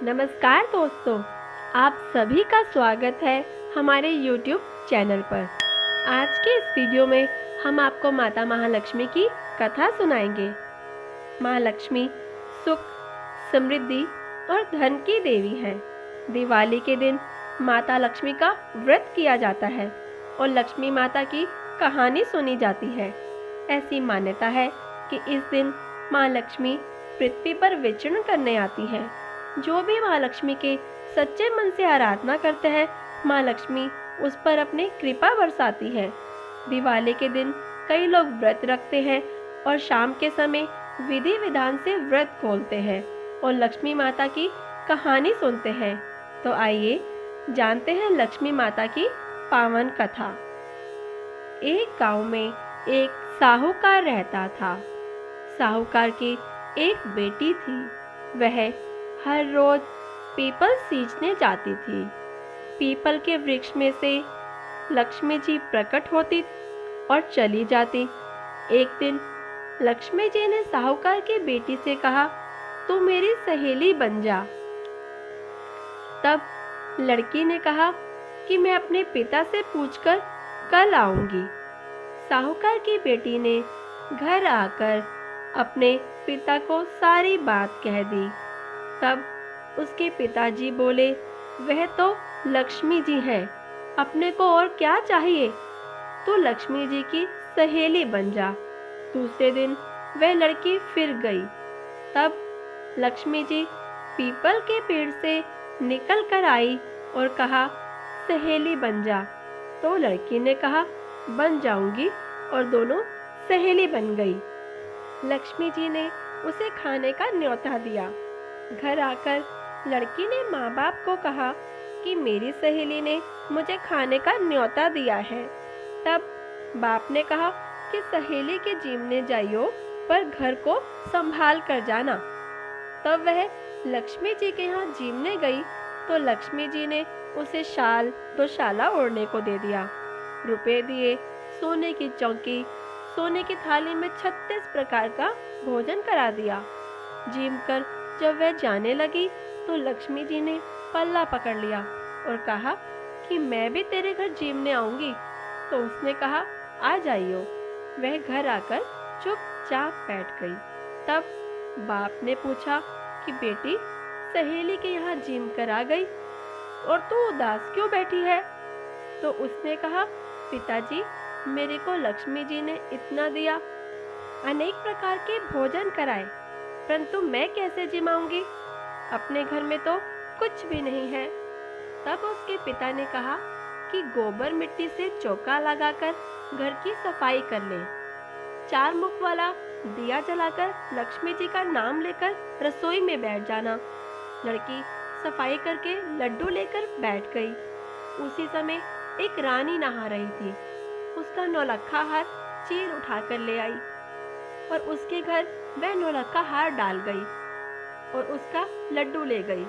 नमस्कार दोस्तों, आप सभी का स्वागत है हमारे YouTube चैनल पर। आज के इस वीडियो में हम आपको माता महालक्ष्मी की कथा सुनाएंगे। महालक्ष्मी सुख, समृद्धि और धन की देवी है। दिवाली के दिन माता लक्ष्मी का व्रत किया जाता है और लक्ष्मी माता की कहानी सुनी जाती है। ऐसी मान्यता है कि इस दिन माँ लक्ष्मी पृथ्वी पर विचरण करने आती है। जो भी माँ लक्ष्मी के सच्चे मन से आराधना करते हैं, माँ लक्ष्मी उस पर अपनी कृपा बरसाती है। दिवाली के दिन कई लोग व्रत रखते हैं और शाम के समय विधि विधान से व्रत खोलते हैं और लक्ष्मी माता की कहानी सुनते हैं। तो आइए जानते हैं लक्ष्मी माता की पावन कथा। एक गांव में एक साहूकार रहता था। साहूकार की एक बेटी थी। वह हर रोज पीपल सींचने जाती थी। पीपल के वृक्ष में से लक्ष्मी जी प्रकट होती और चली जाती। एक दिन लक्ष्मी जी ने साहूकार की बेटी से कहा, तू मेरी सहेली बन जा। तब लड़की ने कहा कि मैं अपने पिता से पूछकर कल आऊंगी। साहूकार की बेटी ने घर आकर अपने पिता को सारी बात कह दी। तब उसके पिताजी बोले, वह तो लक्ष्मी जी है, अपने को और क्या चाहिए, तू लक्ष्मी जी की सहेली बन जा। दूसरे दिन वह लड़की फिर गई। तब लक्ष्मी जी पीपल के पेड़ से निकल कर आई और कहा, सहेली बन जा। तो लड़की ने कहा, बन जाऊंगी, और दोनों सहेली बन गई। लक्ष्मी जी ने उसे खाने का न्योता दिया। घर आकर लड़की ने माँ बाप को कहा कि मेरी सहेली ने मुझे खाने का न्योता दिया है। तब बाप ने कहा कि सहेली के जीमने जाइयो, पर घर को संभाल कर जाना। तब वह लक्ष्मी जी के यहाँ जीमने गई तो लक्ष्मी जी ने उसे शाल दोशाला ओढ़ने को दे दिया। रुपए दिए, सोने की चौकी, सोने की थाली में 36 प्रकार का भोजन करा दिया। जीम कर जब वह जाने लगी तो लक्ष्मी जी ने पल्ला पकड़ लिया और कहा कि मैं भी तेरे घर जीमने आऊंगी। तो उसने कहा, आ जाइयो। वह घर आकर चुपचाप बैठ गई। तब बाप ने पूछा कि बेटी, सहेली के यहाँ जीम कर आ गई और तू उदास क्यों बैठी है? तो उसने कहा, पिताजी, मेरे को लक्ष्मी जी ने इतना दिया, अनेक प्रकार के भोजन कराए, परंतु मैं कैसे जिमाऊंगी? अपने घर में तो कुछ भी नहीं है। तब उसके पिता ने कहा कि गोबर मिट्टी से चौका लगाकर घर की सफाई कर ले। 4 मुख वाला दिया जलाकर लक्ष्मी जी का नाम लेकर रसोई में बैठ जाना। लड़की सफाई करके लड्डू लेकर बैठ गई। उसी समय एक रानी नहा रही थी। उसका नौलखा हार चीर उठाकर ले आई और उसके घर वह नौलखा हार डाल गई और उसका लड्डू ले गई।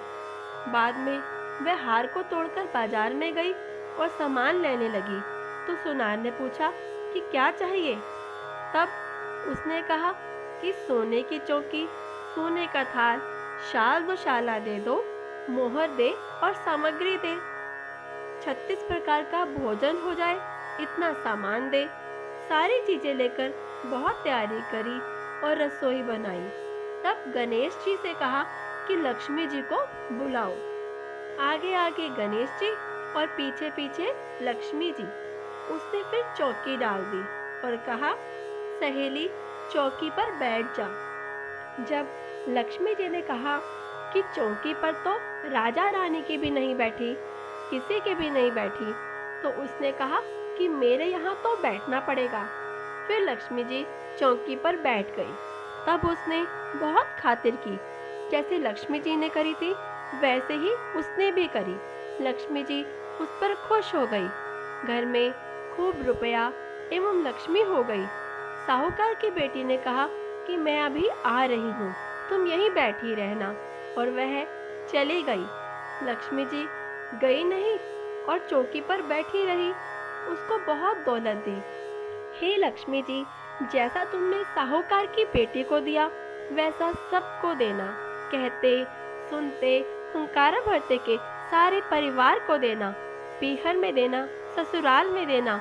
बाद में वह हार को तोड़कर बाजार में गई और सामान लेने लगी तो सुनार ने पूछा कि क्या चाहिए? तब उसने कहा कि सोने की चौकी, सोने का थाल, शाल दोशाला दे दो, मोहर दे और सामग्री दे, 36 प्रकार का भोजन हो जाए, इतना सामान दे। सारी चीजें लेकर बहुत तैयारी करी और रसोई बनाई। तब गणेश जी से कहा कि लक्ष्मी जी को बुलाओ। आगे आगे गणेश जी और पीछे पीछे लक्ष्मी जी। उसने फिर चौकी डाल दी और कहा, सहेली, चौकी पर बैठ जा। जब लक्ष्मी जी ने कहा कि चौकी पर तो राजा रानी की भी नहीं बैठी, किसी की भी नहीं बैठी, तो उसने कहा कि मेरे यहाँ तो बैठना पड़ेगा। फिर लक्ष्मी जी चौकी पर बैठ गई। तब उसने बहुत खातिर की। जैसे लक्ष्मी जी ने करी थी वैसे ही उसने भी करी। लक्ष्मी जी उस पर खुश हो गई। घर में खूब रुपया एवं लक्ष्मी हो गई। साहूकार की बेटी ने कहा कि मैं अभी आ रही हूँ, तुम यहीं बैठी रहना, और वह चली गई। लक्ष्मी जी गई नहीं और चौकी पर बैठी रही। उसको बहुत दौलत दी। हे लक्ष्मी जी, जैसा तुमने साहूकार की बेटी को दिया वैसा सबको देना। कहते सुनते हुंकारा भरते के सारे परिवार को देना, पीहर में देना, ससुराल में देना,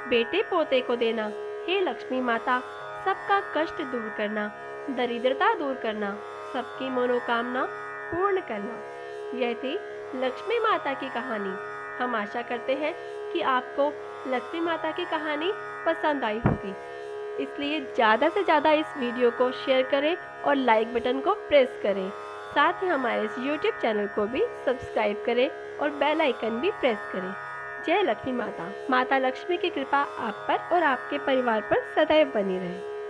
बेटे पोते को देना। हे लक्ष्मी माता, सबका कष्ट दूर करना, दरिद्रता दूर करना, सबकी मनोकामना पूर्ण करना। यह थी लक्ष्मी माता की कहानी। हम आशा करते हैं कि आपको लक्ष्मी माता की कहानी पसंद आई होगी, इसलिए ज़्यादा से ज़्यादा इस वीडियो को शेयर करें और लाइक बटन को प्रेस करें। साथ ही हमारे इस YouTube चैनल को भी सब्सक्राइब करें और बेल आइकन भी प्रेस करें। जय लक्ष्मी माता। माता लक्ष्मी की कृपा आप पर और आपके परिवार पर सदैव बनी रहे।